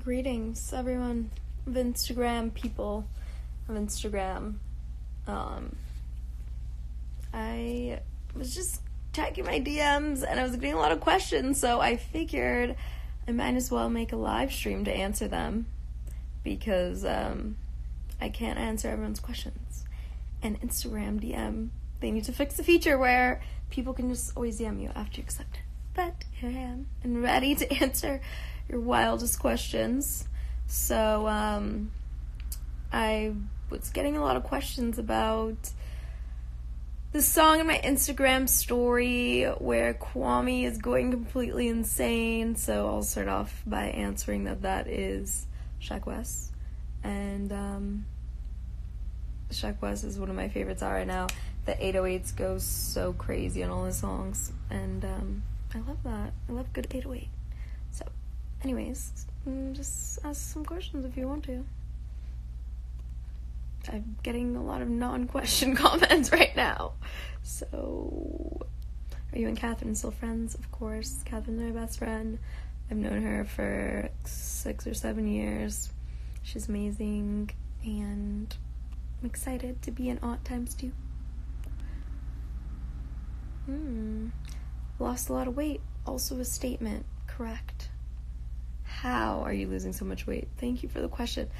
Greetings, everyone of Instagram, people of Instagram. I was just checking my DMs and I was getting a lot of questions, so I figured I might as well make a live stream to answer them because I can't answer everyone's questions. And Instagram DM, they need to fix the feature where people can just always DM you after you accept it. But here I am and ready to answer your wildest questions. So I was getting a lot of questions about the song in my Instagram story where Kwame is going completely insane. So I'll start off by answering that is Sheck Wes. And Sheck Wes is one of my favorites out right now. The 808s go so crazy on all his songs. And I love that. I love good 808. So, anyways, just ask some questions if you want to. I'm getting a lot of non-question comments right now. So, are you and Catherine still friends? Of course. Catherine's my best friend. I've known her for 6 or 7 years. She's amazing, and I'm excited to be an aunt times 2. Lost a lot of weight. Also a statement. Correct. How are you losing so much weight? Thank you for the question.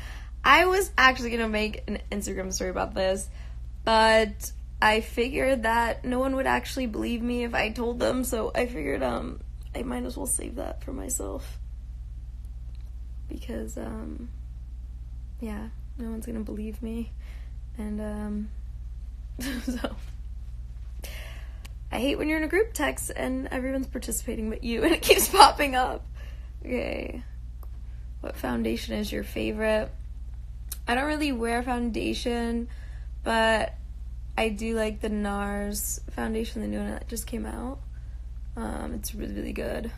I was actually going to make an Instagram story about this, but I figured that no one would actually believe me if I told them, so I figured I might as well save that for myself. Because, yeah, no one's going to believe me. And, so I hate when you're in a group text and everyone's participating but you, and it keeps popping up. Okay. What foundation is your favorite? I don't really wear foundation, but I do like the NARS foundation, the new one that just came out. It's really, really good.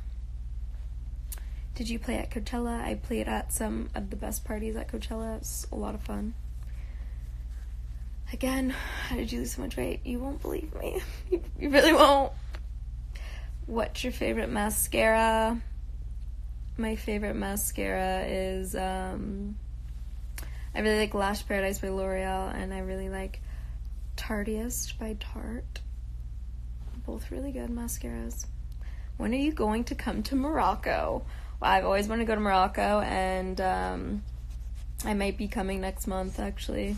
Did you play at Coachella? I played at some of the best parties at Coachella. It's a lot of fun. Again, how did you lose so much weight? You won't believe me. You really won't. What's your favorite mascara? My favorite mascara is, I really like Lash Paradise by L'Oreal, and I really like Tartiest by Tarte. Both really good mascaras. When are you going to come to Morocco? Well, I've always wanted to go to Morocco, and I might be coming next month, actually,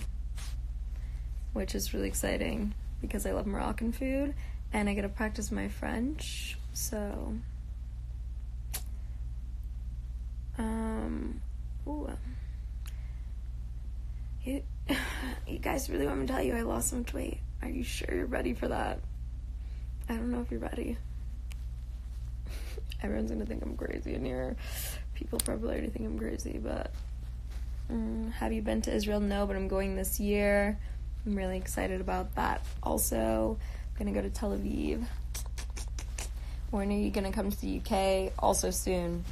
which is really exciting because I love Moroccan food, and I get to practice my French, so... You guys really want me to tell you I lost so much weight? Are you sure you're ready for that? I don't know if you're ready. Everyone's gonna think I'm crazy in here. People probably already think I'm crazy, but have you been to Israel? No, but I'm going this year. I'm really excited about that. Also, I'm gonna go to Tel Aviv. When are you gonna come to the UK? Also soon.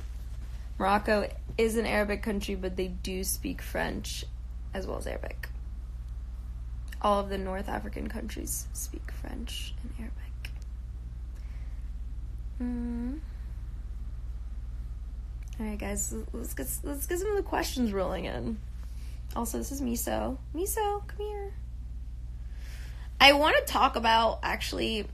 Morocco is an Arabic country, but they do speak French as well as Arabic. All of the North African countries speak French and Arabic. Alright guys, let's get some of the questions rolling in. Also, this is Miso. Miso, come here. I want to talk about, actually,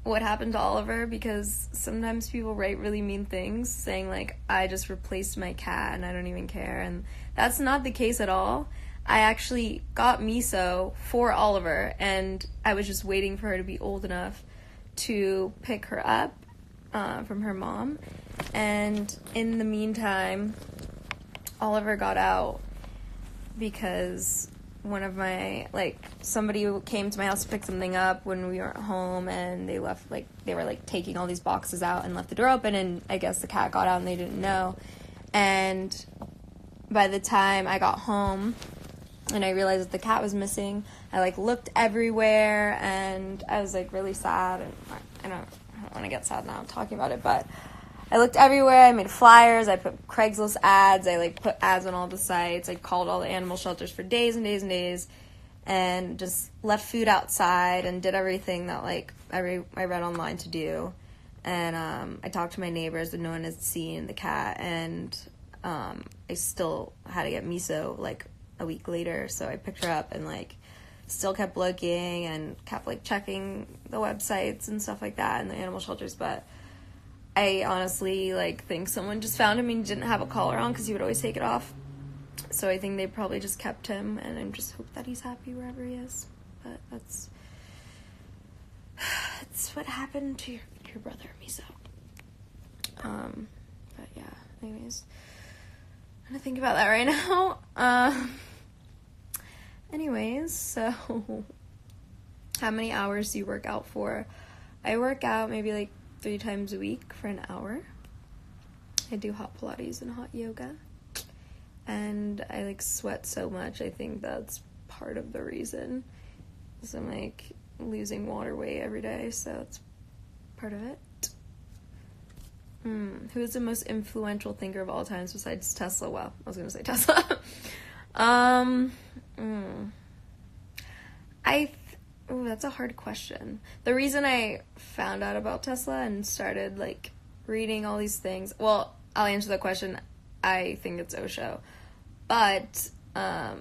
what happened to Oliver, because sometimes people write really mean things saying like, I just replaced my cat and I don't even care, and that's not the case at all. I actually got Miso for Oliver, and I was just waiting for her to be old enough to pick her up from her mom, and in the meantime Oliver got out because one of my, somebody came to my house to pick something up when we weren't home, and they left, they were, taking all these boxes out and left the door open, and I guess the cat got out and they didn't know. And by the time I got home and I realized that the cat was missing, I, looked everywhere, and I was, really sad, and I don't want to get sad now talking about it, but I looked everywhere. I made flyers. I put Craigslist ads. I, put ads on all the sites. I called all the animal shelters for days and days and days, and just left food outside and did everything that, I read online to do. And I talked to my neighbors, and no one had seen the cat. And I still had to get miso like a week later, so I picked her up and like still kept looking and kept like checking the websites and stuff like that and the animal shelters, but I honestly like think someone just found him and didn't have a collar on because he would always take it off. So I think they probably just kept him, and I just hope that he's happy wherever he is. But that's what happened to your brother, Miso. But yeah, anyways, I'm gonna think about that right now. Anyways, so how many hours do you work out for? I work out maybe like 3 times a week for an hour. I do hot Pilates and hot yoga. And I like sweat so much. I think that's part of the reason. Because I'm like losing water weight every day, so it's part of it. Who is the most influential thinker of all times besides Tesla? Well, I was gonna say Tesla. That's a hard question. The reason I found out about Tesla and started like reading all these things, well, I'll answer that question. I think it's Osho, but I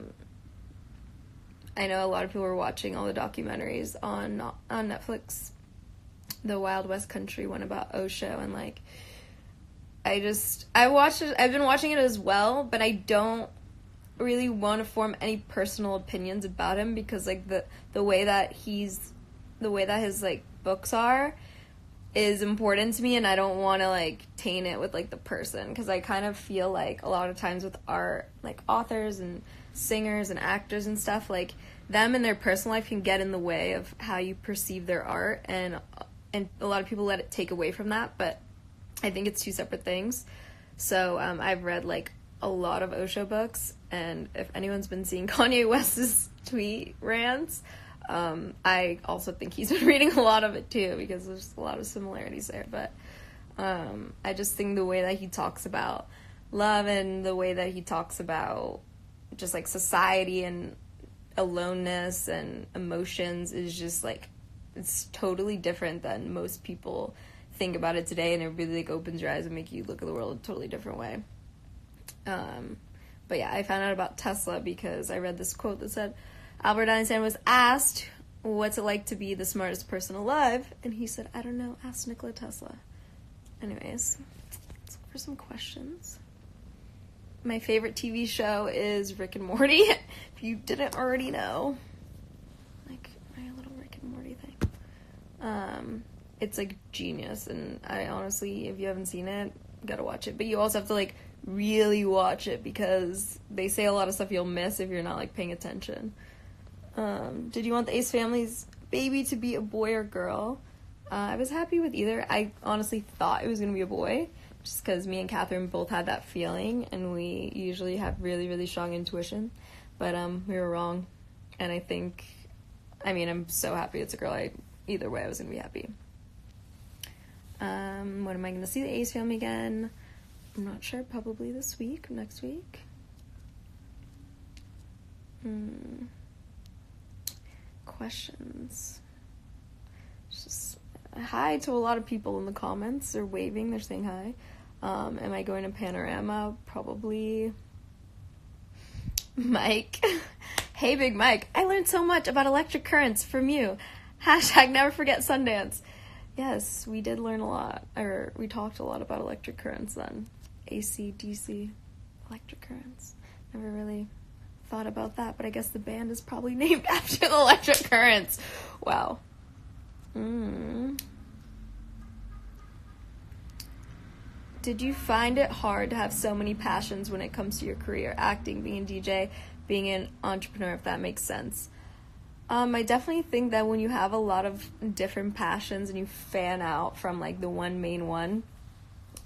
know a lot of people were watching all the documentaries on Netflix. The Wild West Country one about Osho, and like I watched it. I've been watching it as well, but I don't really want to form any personal opinions about him because like the way that his like books are is important to me, and I don't want to like taint it with like the person, because I kind of feel like a lot of times with art, like authors and singers and actors and stuff, like them and their personal life can get in the way of how you perceive their art, and a lot of people let it take away from that, but I think it's 2 separate things. So I've read like a lot of Osho books, and if anyone's been seeing Kanye West's tweet rants, I also think he's been reading a lot of it too, because there's a lot of similarities there. But I just think the way that he talks about love and the way that he talks about just like society and aloneness and emotions is just like, it's totally different than most people think about it today, and it really like opens your eyes and make you look at the world a totally different way. But yeah, I found out about Tesla because I read this quote that said Albert Einstein was asked, what's it like to be the smartest person alive? And he said, I don't know, ask Nikola Tesla. Anyways, let's look for some questions. My favorite TV show is Rick and Morty, if you didn't already know. Like, my little Rick and Morty thing. It's like genius, and I honestly, if you haven't seen it, you gotta watch it. But you also have to like really watch it, because they say a lot of stuff you'll miss if you're not like paying attention. Did you want the Ace family's baby to be a boy or girl? I was happy with either. I honestly thought it was gonna be a boy, just because me and Catherine both had that feeling, and we usually have really, really strong intuition, but we were wrong. And I'm so happy it's a girl. Either way, I was gonna be happy. When am I going to see the Ace family again? I'm not sure. Probably this week, next week. Questions. Just hi to a lot of people in the comments. They're waving. They're saying hi. Am I going to Panorama? Probably. Mike. Hey, Big Mike. I learned so much about electric currents from you. # never forget Sundance. Yes, we did learn a lot, or we talked a lot about electric currents then. AC, DC, electric currents. Never really thought about that, but I guess the band is probably named after the electric currents. Wow. Did you find it hard to have so many passions when it comes to your career? Acting, being a DJ, being an entrepreneur, if that makes sense. I definitely think that when you have a lot of different passions and you fan out from like the one main one,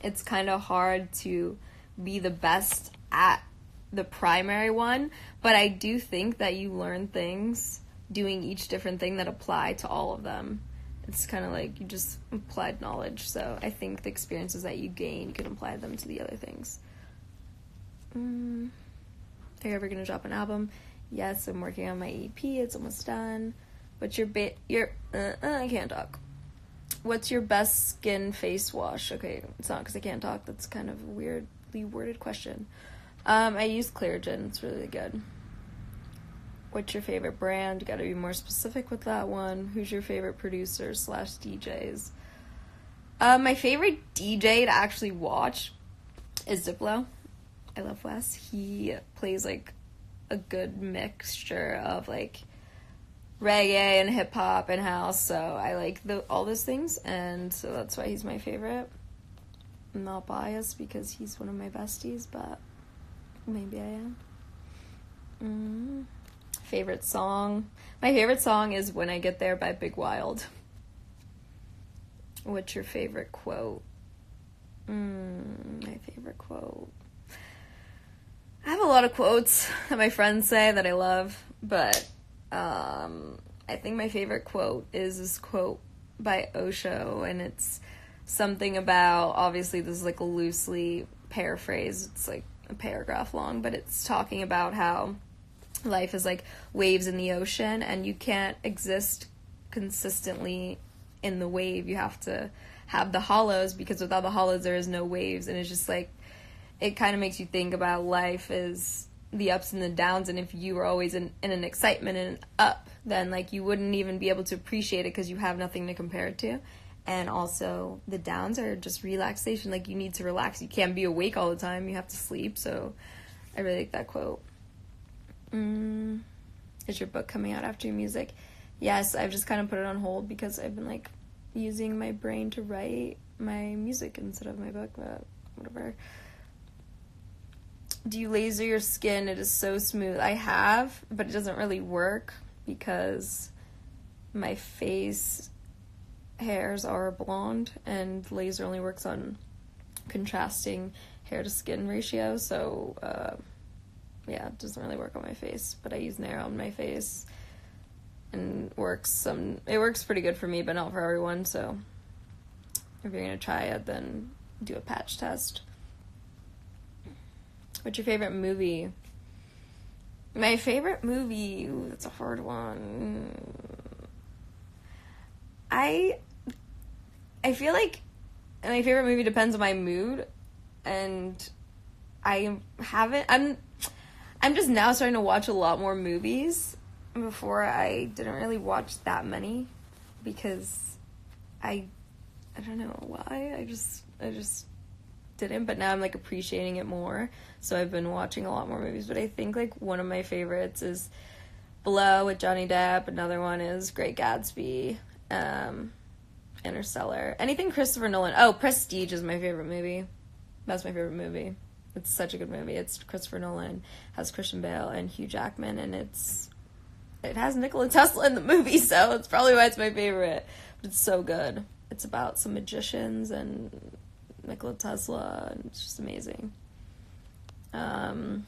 it's kind of hard to be the best at the primary one. But I do think that you learn things doing each different thing that apply to all of them. It's kind of like you just applied knowledge. So I think the experiences that you gain, you can apply them to the other things. Are you ever going to drop an album? Yes, I'm working on my EP. It's almost done. What's your I can't talk. What's your best skin face wash? Okay, it's not because I can't talk. That's kind of a weird deeply worded question. I use Claritin. It's really good. What's your favorite brand? You gotta be more specific with that one. Who's your favorite producer / DJs? My favorite DJ to actually watch is Diplo. I love Wes. He plays like a good mixture of like reggae and hip hop and house, so I like all those things, and so that's why he's my favorite. I'm not biased because he's one of my besties, but maybe I am. Favorite song? My favorite song is When I Get There by Big Wild. What's your favorite quote? My favorite quote. I have a lot of quotes that my friends say that I love, but I think my favorite quote is this quote by Osho, and it's something about, obviously this is like a loosely paraphrase, it's like a paragraph long, but it's talking about how life is like waves in the ocean, and you can't exist consistently in the wave. You have to have the hollows, because without the hollows there is no waves. And it's just like, it kind of makes you think about life as the ups and the downs, and if you were always in an excitement and an up, then like you wouldn't even be able to appreciate it because you have nothing to compare it to. And also the downs are just relaxation. Like, you need to relax. You can't be awake all the time. You have to sleep. So I really like that quote. Is your book coming out after your music? Yes, I've just kind of put it on hold because I've been like using my brain to write my music instead of my book, but whatever. Do you laser your skin? It is so smooth. I have, but it doesn't really work because my face hairs are blonde, and laser only works on contrasting hair to skin ratio, so yeah, it doesn't really work on my face, but I use Nair on my face, and it works pretty good for me, but not for everyone. So if you're gonna try it, then do a patch test. What's your favorite movie? My favorite movie, ooh, that's a hard one. I feel like my favorite movie depends on my mood, and I'm just now starting to watch a lot more movies. Before, I didn't really watch that many because I don't know why. I just didn't, but now I'm like appreciating it more. So I've been watching a lot more movies, but I think like one of my favorites is Blow with Johnny Depp. Another one is Great Gatsby, Interstellar. Anything Christopher Nolan. Oh, Prestige is my favorite movie. That's my favorite movie. It's such a good movie. It's Christopher Nolan, has Christian Bale and Hugh Jackman, and it has Nikola Tesla in the movie, so it's probably why it's my favorite. But it's so good. It's about some magicians and Nikola Tesla, and it's just amazing. How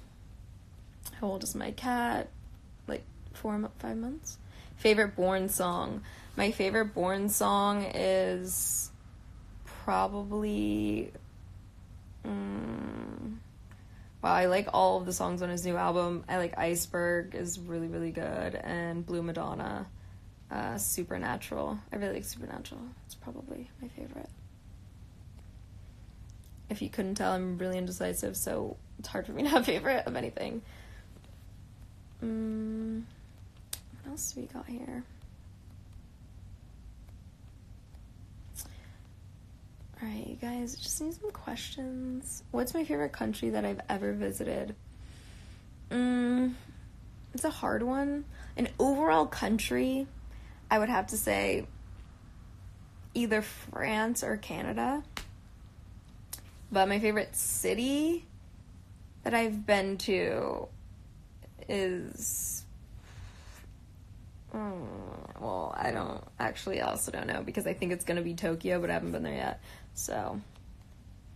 old is my cat? Like 5 months. Favorite Bourne song. My favorite Bourne song is probably wow, I like all of the songs on his new album. I like Iceberg is really, really good, and Blue Madonna, Supernatural. I really like Supernatural. It's probably my favorite. If you couldn't tell, I'm really indecisive, so it's hard for me to have a favorite of anything. What else do we got here? Alright, you guys, just need some questions. What's my favorite country that I've ever visited? It's a hard one. An overall country, I would have to say either France or Canada. But my favorite city that I've been to is... well, I also don't know, because I think it's going to be Tokyo, but I haven't been there yet. So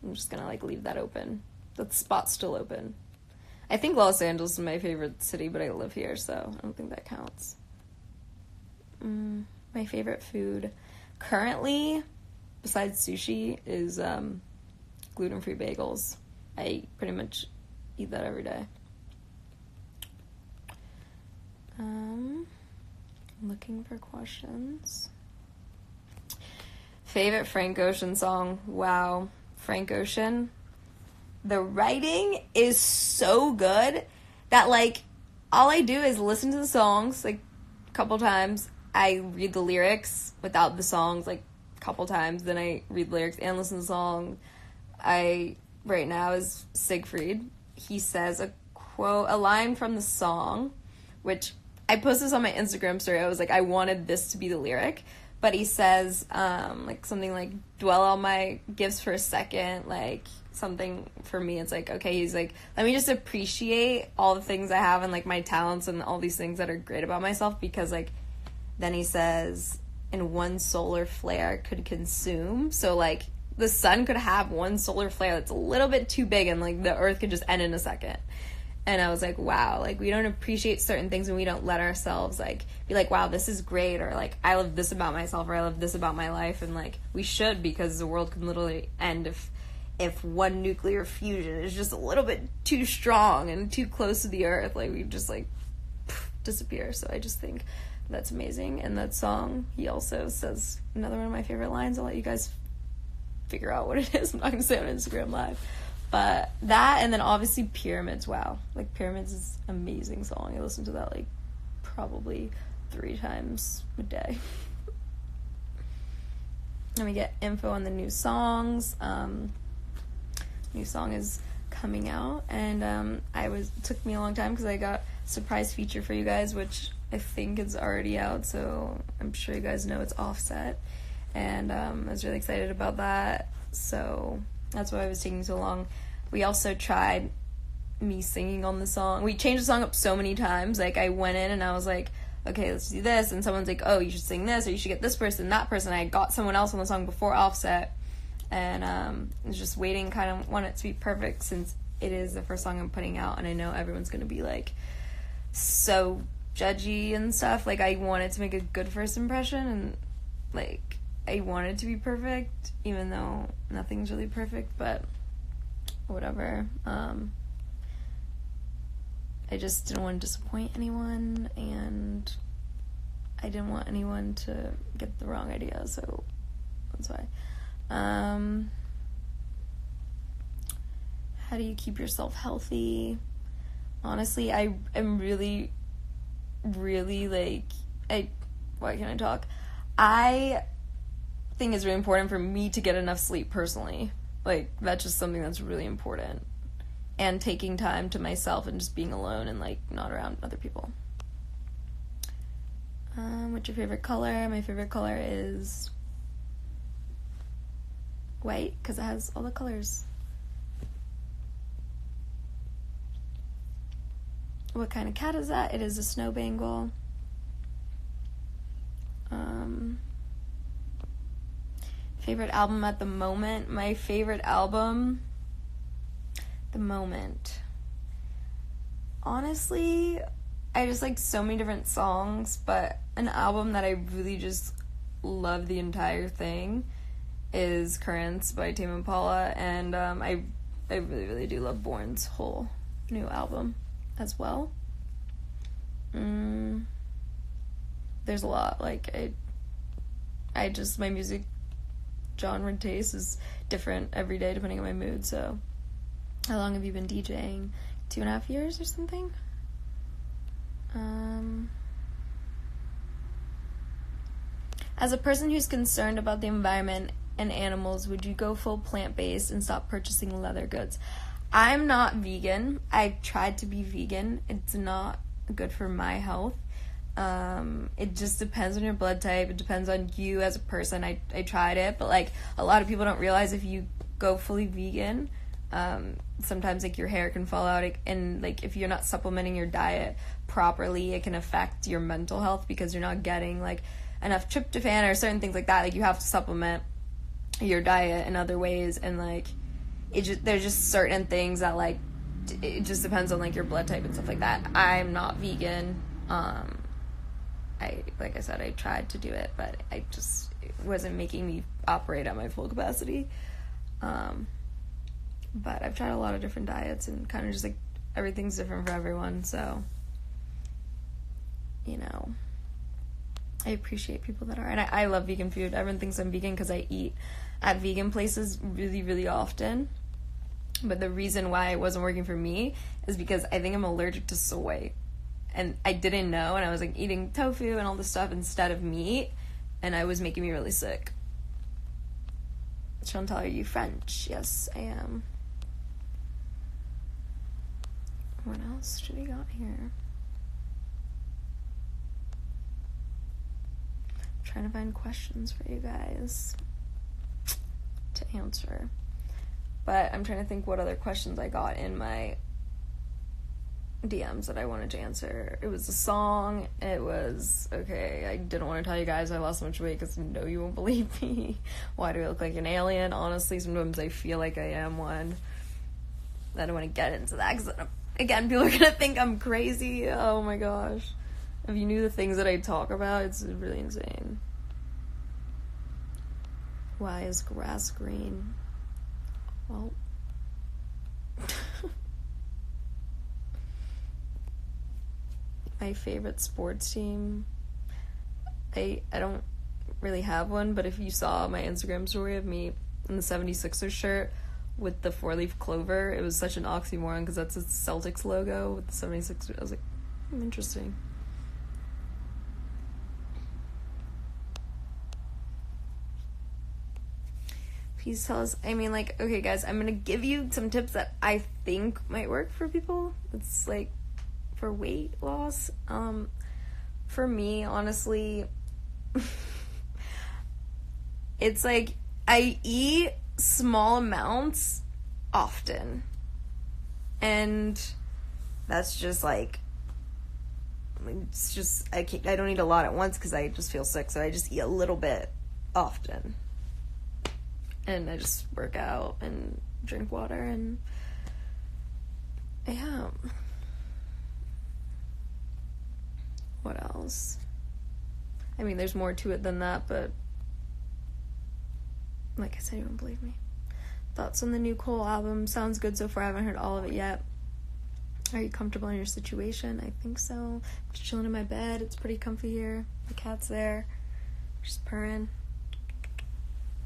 I'm just going to like leave that open. That spot's still open. I think Los Angeles is my favorite city, but I live here, so I don't think that counts. My favorite food currently, besides sushi, is gluten-free bagels. I pretty much eat that every day. Looking for questions. Favorite Frank Ocean song? Wow. Frank Ocean. the writing is so good that, like, all I do is listen to the songs, like, a couple times. I read the lyrics without the songs, like, a couple times. Then I read the lyrics and listen to the song. Right now, is Siegfried. He says a line from the song, which I posted this on my Instagram story. I was like, I wanted this to be the lyric. But he says, like, something like, dwell on my gifts for a second, like, something for me. It's like, okay, he's like, let me just appreciate all the things I have and, like, my talents and all these things that are great about myself, because, like, then he says, and one solar flare could consume. So, like, the sun could have one solar flare that's a little bit too big, and, like, the earth could just end in a second. And I was like, wow, like, we don't appreciate certain things, and we don't let ourselves, like, be like, wow, this is great, or, like, I love this about myself, or I love this about my life. And, like, we should, because the world can literally end if one nuclear fusion is just a little bit too strong and too close to the earth. Like, we just, like, disappear. So I just think that's amazing. And that song, he also says another one of my favorite lines. I'll let you guys figure out what it is. I'm not going to say it on Instagram Live. But that, and then obviously Pyramids. Wow. Like, Pyramids is an amazing song. I listen to that, like, probably 3 times a day. Let me get info on the new songs. New song is coming out, and it took me a long time because I got a surprise feature for you guys, which I think is already out, so I'm sure you guys know it's Offset. And I was really excited about that, so that's why it was taking so long. We also tried me singing on the song. We changed the song up so many times. Like, I went in and I was like, okay, let's do this. And someone's like, oh, you should sing this, or you should get this person, that person. I got someone else on the song before Offset. And I was just waiting, kind of want it to be perfect, since it is the first song I'm putting out. And I know everyone's going to be, like, so judgy and stuff. Like, I wanted to make a good first impression. And, like, I wanted to be perfect, even though nothing's really perfect, but whatever. I just didn't want to disappoint anyone, and I didn't want anyone to get the wrong idea, so that's why. How do you keep yourself healthy? Honestly, I am really, like, why can't I talk? I think it's really important for me to get enough sleep personally. Like, that's just something that's really important. And taking time to myself and just being alone and, like, not around other people. What's your favorite color? My favorite color is white, because it has all the colors. What kind of cat is that? It is a snow Bengal. Favorite album at the moment? My favorite album, the moment. Honestly, I just like so many different songs, but an album that I really just love the entire thing is Currents by Tame Impala, and I really, really do love Born's whole new album as well. There's a lot. Like, I just, my music genre taste is different every day depending on my mood. So, how long have you been DJing? 2.5 years or something? As a person who's concerned about the environment and animals, would you go full plant-based and stop purchasing leather goods? I'm not vegan. I've tried to be vegan. It's not good for my health. It just depends on your blood type. It depends on you as a person. I tried it, but, like, a lot of people don't realize if you go fully vegan, sometimes, like, your hair can fall out, and, like, if you're not supplementing your diet properly, it can affect your mental health because you're not getting, like, enough tryptophan or certain things like that. Like, you have to supplement your diet in other ways, and, like, there's just certain things that, like, it just depends on, like, your blood type and stuff like that. I'm not vegan. Like I said, I tried to do it, but it wasn't making me operate at my full capacity. But I've tried a lot of different diets, and kind of just, like, everything's different for everyone, so, you know, I appreciate people that are, and I love vegan food. Everyone thinks I'm vegan because I eat at vegan places really, really often. But the reason why it wasn't working for me is because I think I'm allergic to soy. And I didn't know, and I was like eating tofu and all this stuff instead of meat, and I was making me really sick. Chantel, are you French? Yes, I am. What else did we got here? I'm trying to find questions for you guys to answer. But I'm trying to think what other questions I got in my DMs that I wanted to answer. It was a song. It was, okay, I didn't want to tell you guys I lost so much weight because no, you won't believe me. Why do I look like an alien? Honestly, sometimes I feel like I am one. I don't want to get into that because, again, people are going to think I'm crazy. Oh my gosh. If you knew the things that I talk about, it's really insane. Why is grass green? Well... My favorite sports team, I don't really have one, but if you saw my Instagram story of me in the 76ers shirt with the 4-leaf clover, it was such an oxymoron because that's a Celtics logo with the 76ers. I was like, interesting. Please tell us, okay guys, I'm gonna give you some tips that I think might work for people. It's like, for weight loss. For me, honestly, it's like I eat small amounts often, and that's just like, it's just I don't eat a lot at once because I just feel sick, so I just eat a little bit often, and I just work out and drink water, and yeah. What else? There's more to it than that, but like I said, you won't believe me. Thoughts on the new Cole album? Sounds good so far. I haven't heard all of it yet. Are you comfortable in your situation? I think so. I'm just chilling in my bed. It's pretty comfy here. The cat's there. Just purring.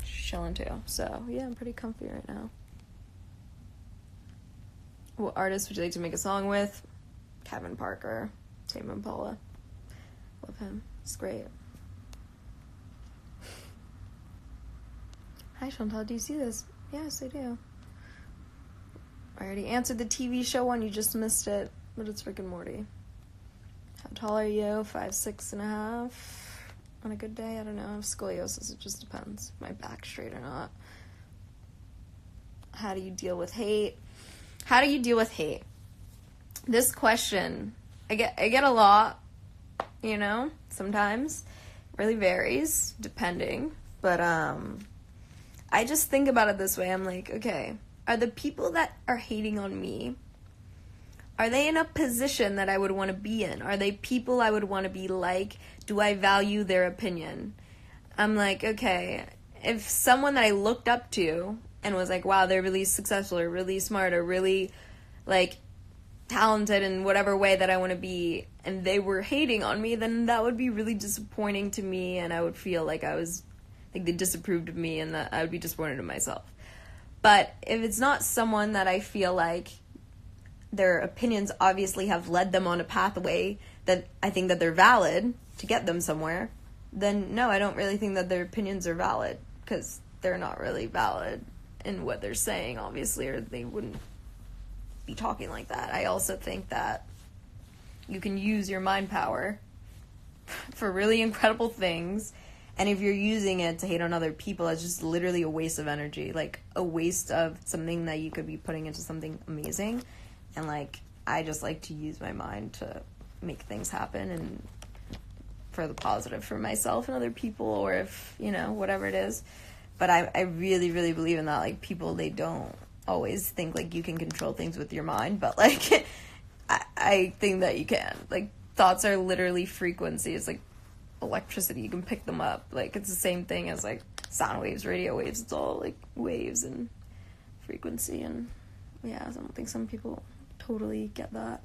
She's chilling too. So, yeah, I'm pretty comfy right now. What artist would you like to make a song with? Kevin Parker. Tame Impala. Love him. It's great. Hi, Chantal. Do you see this? Yes, I do. I already answered the TV show one. You just missed it. But it's Rick and Morty. How tall are you? 5'6.5". On a good day, I don't know. I have scoliosis. It just depends. If my back's straight or not. How do you deal with hate? How do you deal with hate? This question, I get a lot. Sometimes. Really varies, depending. But, I just think about it this way. I'm like, okay, are the people that are hating on me, are they in a position that I would want to be in? Are they people I would want to be like? Do I value their opinion? I'm like, okay, if someone that I looked up to and was like, wow, they're really successful or really smart or really, talented in whatever way that I want to be, and they were hating on me, then that would be really disappointing to me, and I would feel like they disapproved of me, and that I would be disappointed in myself. But if it's not someone that I feel like their opinions obviously have led them on a pathway that I think that they're valid to get them somewhere, then no, I don't really think that their opinions are valid, because they're not really valid in what they're saying, obviously, or they wouldn't be talking like that. I also think that you can use your mind power for really incredible things, and if you're using it to hate on other people, it's just literally a waste of energy, a waste of something that you could be putting into something amazing. And I just like to use my mind to make things happen and for the positive for myself and other people, or if whatever it is. But I really, really believe in that. People, they don't always think you can control things with your mind, but I think that you can. Thoughts are literally frequency. It's like electricity. You can pick them up. It's the same thing as sound waves, radio waves. It's all waves and frequency. And yeah, I don't think some people totally get that.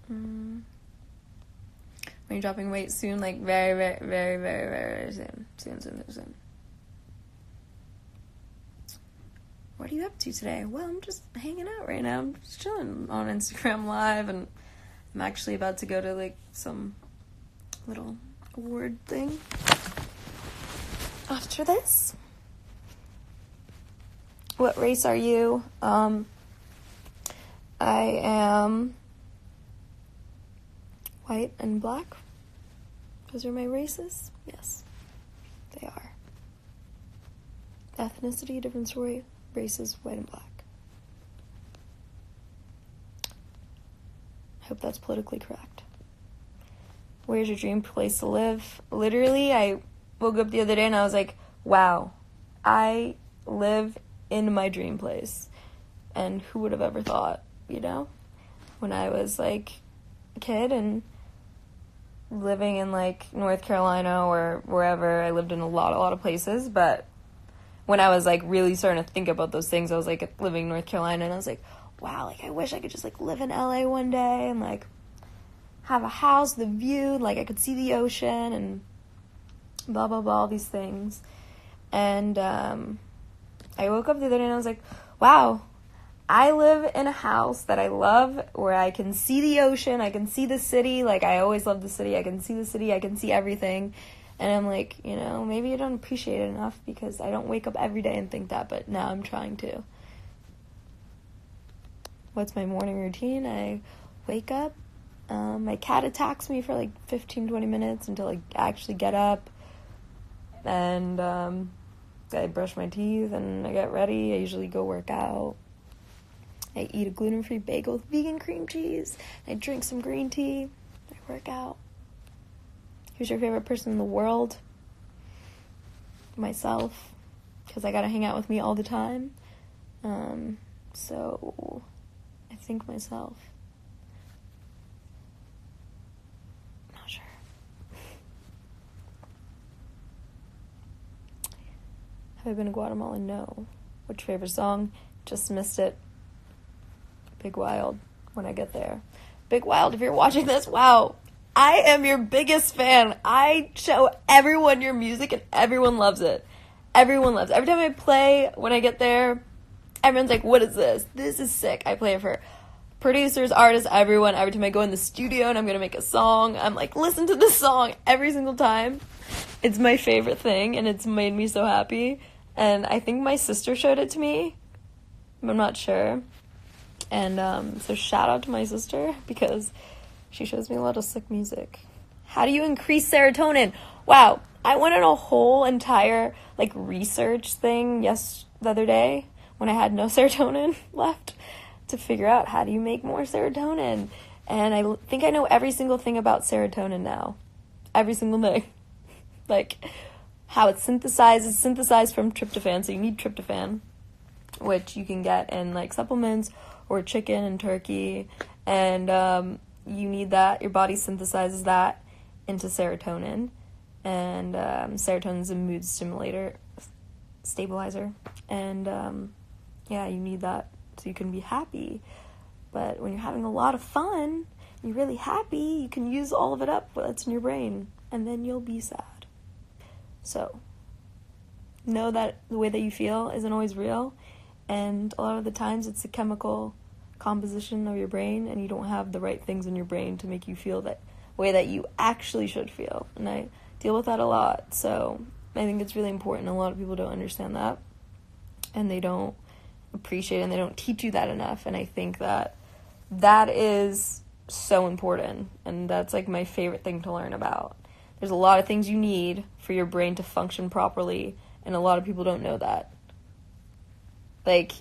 When you're dropping weight soon, very, very, very, very, very soon. Soon. what are you up to today? Well, I'm just hanging out right now. I'm just chilling on Instagram Live, and I'm actually about to go to, like, some little award thing after this. What race are you? I am white and black. Those are my races. Yes, they are. Ethnicity, different story. Races, white and black. I hope that's politically correct. Where's your dream place to live? Literally, I woke up the other day and I was like, wow, I live in my dream place. And who would have ever thought, you know? When I was, like, a kid and living in, like, North Carolina or wherever, I lived in a lot of places, but when I was, like, really starting to think about those things, I was, like, living in North Carolina, and I was like, wow, like, I wish I could just, like, live in LA one day and, like, have a house, the view, like, I could see the ocean, and blah, blah, blah, all these things. And I woke up the other day and I was like, wow, I live in a house that I love, where I can see the ocean, I can see the city, like, I always love the city, I can see the city, I can see everything, and I'm like, you know, maybe I don't appreciate it enough, because I don't wake up every day and think that, but now I'm trying to. What's my morning routine? I wake up, my cat attacks me for, like, 15-20 minutes until I actually get up, and I brush my teeth, and I get ready. I usually go work out. I eat a gluten-free bagel with vegan cream cheese. I drink some green tea. I work out. Who's your favorite person in the world? Myself, because I gotta hang out with me all the time. So I think myself. Not sure. Have I been to Guatemala? No. What's your favorite song? Just missed it. Big Wild, when I get there. Big Wild, if you're watching this, wow, I am your biggest fan. I show everyone your music and everyone loves it. Everyone loves it. Every time I play, when I get there, everyone's like, what is this? This is sick. I play it for producers, artists, everyone. Every time I go in the studio and I'm going to make a song, I'm like, listen to this song every single time. It's my favorite thing, and it's made me so happy. And I think my sister showed it to me. I'm not sure. And so shout out to my sister, because she shows me a lot of sick music. How do you increase serotonin? Wow, I went on a whole entire, like, research thing the other day when I had no serotonin left, to figure out how do you make more serotonin. And I think I know every single thing about serotonin now. Every single thing. Like, how it's synthesized from tryptophan, so you need tryptophan, which you can get in, like, supplements or chicken and turkey, and you need that. Your body synthesizes that into serotonin, and serotonin is a mood stabilizer, and yeah, you need that so you can be happy. But when you're having a lot of fun, you're really happy, you can use all of it up that's in your brain, and then you'll be sad. So know that the way that you feel isn't always real, and a lot of the times it's a chemical composition of your brain, and you don't have the right things in your brain to make you feel that way that you actually should feel. And I deal with that a lot, so I think it's really important. A lot of people don't understand that, and they don't appreciate it, and they don't teach you that enough. And I think that that is so important, and that's, like, my favorite thing to learn about. There's a lot of things you need for your brain to function properly, and a lot of people don't know that. Like,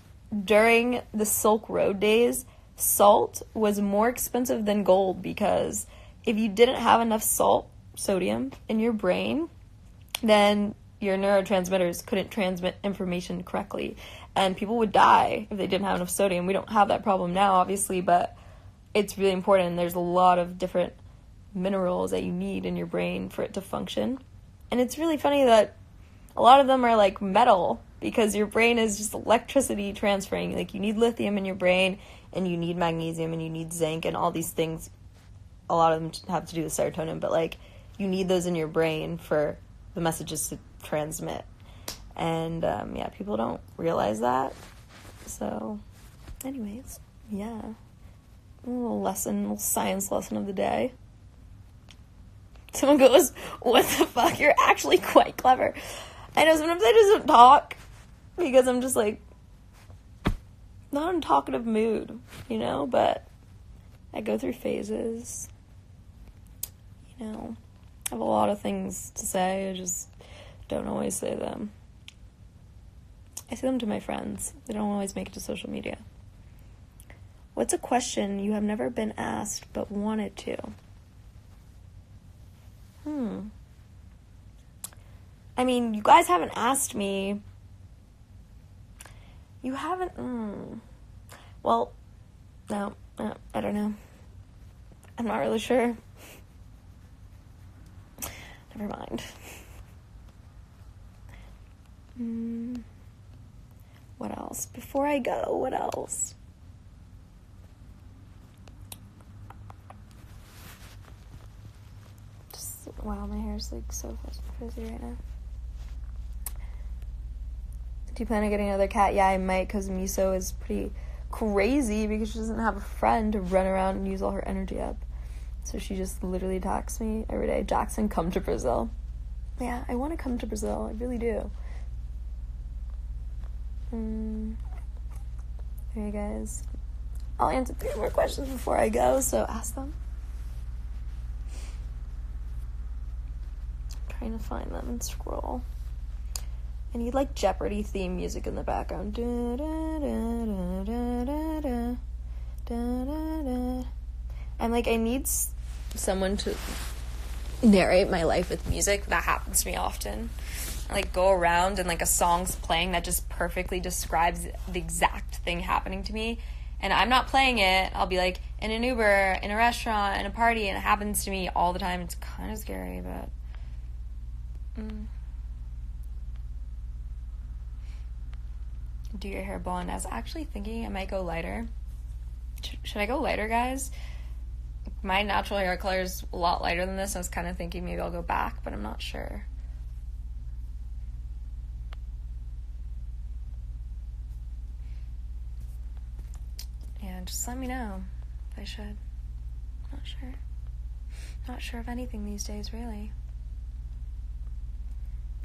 during the Silk Road days, salt was more expensive than gold, because if you didn't have enough sodium in your brain, then your neurotransmitters couldn't transmit information correctly, and people would die if they didn't have enough sodium. We don't have that problem now, obviously, but it's really important. There's a lot of different minerals that you need in your brain for it to function, and it's really funny that a lot of them are, like, metal, because your brain is just electricity transferring. Like, you need lithium in your brain, and you need magnesium, and you need zinc, and all these things. A lot of them have to do with serotonin, but, like, you need those in your brain for the messages to transmit. And yeah, people don't realize that, So, anyways, yeah. A little science lesson of the day. Someone goes, what the fuck? You're actually quite clever. I know sometimes I just don't talk because I'm just like not in a talkative mood, you know, but I go through phases. You know, I have a lot of things to say, I just don't always say them. I say them to my friends. They don't always make it to social media. What's a question you have never been asked but wanted to? I mean, you guys haven't asked me. You haven't. Well, no, I don't know. I'm not really sure. Never mind. What else? Before I go, what else? Just, wow, my hair's like so frizzy right now. Do you plan on getting another cat? Yeah, I might, because Miso is pretty crazy because she doesn't have a friend to run around and use all her energy up. So she just literally attacks me every day. Jackson, come to Brazil. Yeah, I want to come to Brazil. I really do. Okay, guys. I'll answer 3 more questions before I go, so ask them. I'm trying to find them and scroll. I need like Jeopardy theme music in the background. And like I need someone to narrate my life with music. That happens to me often. I like go around and like a song's playing that just perfectly describes the exact thing happening to me. And I'm not playing it. I'll be like in an Uber, in a restaurant, in a party, and it happens to me all the time. It's kind of scary, but do your hair blonde. I was actually thinking I might go lighter. Should I go lighter, guys? My natural hair color is a lot lighter than this. I was kind of thinking maybe I'll go back, but I'm not sure. Yeah, just let me know if I should. Not sure. Not sure of anything these days, really.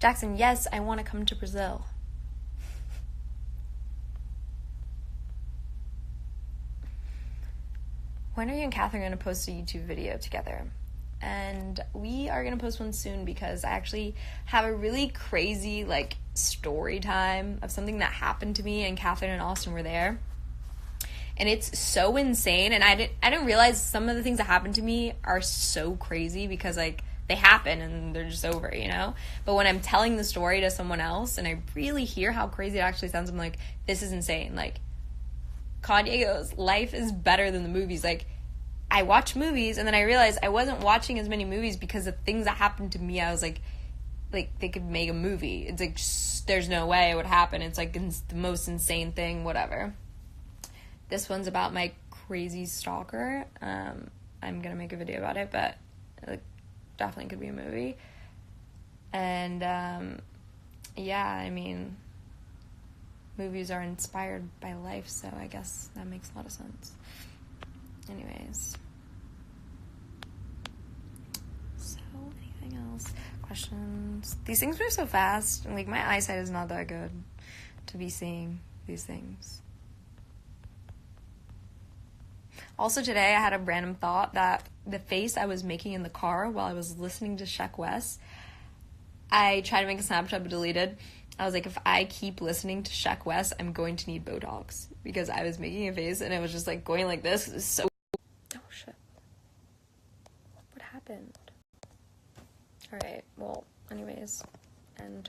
Jackson, yes, I want to come to Brazil. When are you and Catherine going to post a YouTube video together? And we are going to post one soon because I actually have a really crazy, like, story time of something that happened to me, and Catherine and Austin were there. And it's so insane, and I didn't realize some of the things that happened to me are so crazy because, like, they happen and they're just over, you know? But when I'm telling the story to someone else and I really hear how crazy it actually sounds, I'm like, this is insane. Like, Kanye goes, life is better than the movies. Like, I watch movies, and then I realized I wasn't watching as many movies because of things that happened to me. I was like they could make a movie. It's like, there's no way it would happen. It's like the most insane thing, whatever. This one's about my crazy stalker. I'm gonna make a video about it, but it definitely could be a movie. And yeah, I mean, movies are inspired by life, so I guess that makes a lot of sense. Anyways. So, anything else? Questions? These things move so fast, and like my eyesight is not that good to be seeing these things. Also today I had a random thought that the face I was making in the car while I was listening to Sheck Wes, I tried to make a Snapchat but deleted. I was like, if I keep listening to Sheck Wes, I'm going to need Botox, because I was making a face and it was just like going like this. It's so... Oh shit. What happened? Alright, well, anyways, and